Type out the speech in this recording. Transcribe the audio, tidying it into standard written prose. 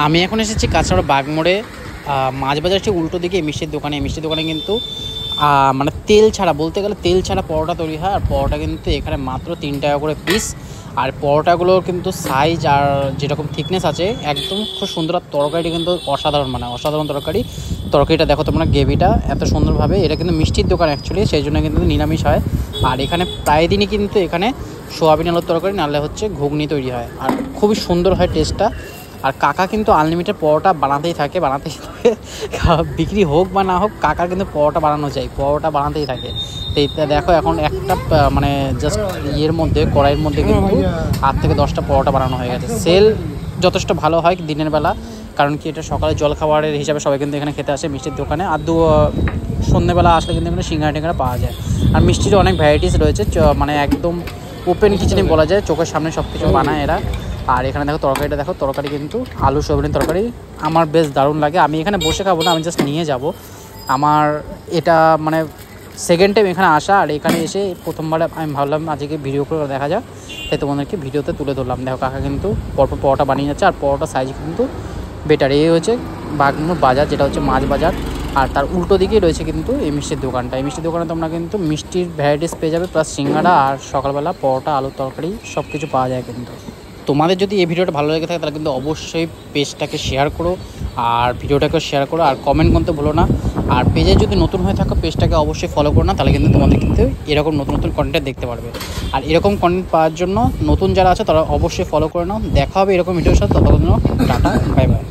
আমি এখন এসেছি কাছাড় বাগমোড়ে মাছ বাজার ঠিক উল্টো দিকে মিষ্টির দোকানে। মিষ্টির দোকানে কিন্তু মানে তেল ছাড়া, বলতে গেলে তেল ছাড়া পরোটা তৈরি হয়। আর পরোটা কিন্তু এখানে মাত্র 3 টাকা করে পিস। আর পরোটাগুলোর কিন্তু সাইজ আর যেরকম থিকনেস আছে একদম খুব সুন্দর। আর তরকারিটা কিন্তু অসাধারণ, মানে অসাধারণ তরকারিটা দেখো তোমরা, গ্রেভিটা এত সুন্দরভাবে। এটা কিন্তু মিষ্টির দোকান অ্যাকচুয়ালি, সেই জন্য কিন্তু নিরামিষ হয়। আর এখানে প্রায় দিনই কিন্তু এখানে সোয়াবিন আলুর তরকারি, নাহলে হচ্ছে ঘুগনি তৈরি হয়। আর খুবই সুন্দর হয় টেস্টটা। আর কাকা কিন্তু আনলিমিটেড পরোটা বানাতেই থাকে। বিক্রি হোক বা না হোক, কাকার কিন্তু পরোটা বানানো চাই, পরোটা বানাতেই থাকে। তো এটা দেখো এখন একটা মানে জাস্ট ইয়ের মধ্যে, কড়াইয়ের মধ্যে কিন্তু 8 থেকে 10টা পরোটা বানানো হয়ে গেছে। সেল যথেষ্ট ভালো হয় দিনের বেলা, কারণ কি এটা সকালে জলখাবারের হিসাবে সবাই কিন্তু এখানে খেতে আসে মিষ্টির দোকানে। আর সন্ধ্যেবেলা আসলে কিন্তু এখানে সিঙ্গারা পাওয়া যায়। আর মিষ্টির অনেক ভ্যারাইটিস রয়েছে, মানে একদম ওপেন কিচেনে বলা যায়, চোখের সামনে সব কিছু বানায় এরা। আর এখানে দেখো তরকারিটা দেখো, তরকারি কিন্তু আলু সোয়াবিনের তরকারি আমার বেশ দারুণ লাগে। আমি এখানে বসে খাবো না, আমি জাস্ট নিয়ে যাব। আমার এটা মানে সেকেন্ড টাইম এখানে আসা। আর এখানে এসে প্রথমবার আমি ভাবলাম আজকে ভিডিও করে দেখা যাক, তাই তোমাদেরকে ভিডিওতে তুলে ধরলাম। দেখো কাকা কিন্তু পরপর পরোটা বানিয়ে যাচ্ছে। আর পরোটা সাইজ কিন্তু বেটার। এই হচ্ছে বাগমোড় বাজার, যেটা হচ্ছে মাছ বাজার। আর তার উল্টো দিকেই রয়েছে কিন্তু এই মিষ্টির দোকানটা। এই মিষ্টির দোকানে তোমরা কিন্তু মিষ্টির ভ্যারাইটিস পেয়ে যাবে, প্লাস সিঙ্গাড়া আর সকালবেলা পরোটা, আলুর তরকারি সব কিছু পাওয়া যায় কিন্তু। তোমাদের যদি এই ভিডিওটা ভালো লেগে থাকে তাহলে কিন্তু অবশ্যই পেজটাকে শেয়ার করো, আর ভিডিওটাকে শেয়ার করো, আর কমেন্ট করতে ভুলো না। আর পেজে যদি নতুন হয়ে থাকো পেজটাকে অবশ্যই ফলো করো না, তাহলে কিন্তু তোমাদের কিন্তু এরকম নতুন নতুন কন্টেন্ট দেখতে পারবে। আর এরকম কন্টেন্ট পাওয়ার জন্য নতুন যারা আছে তারা অবশ্যই ফলো করে নাও। দেখা হবে এরকম ভিডিওর সাথে, ততক্ষণ টাটা, বাই বাই।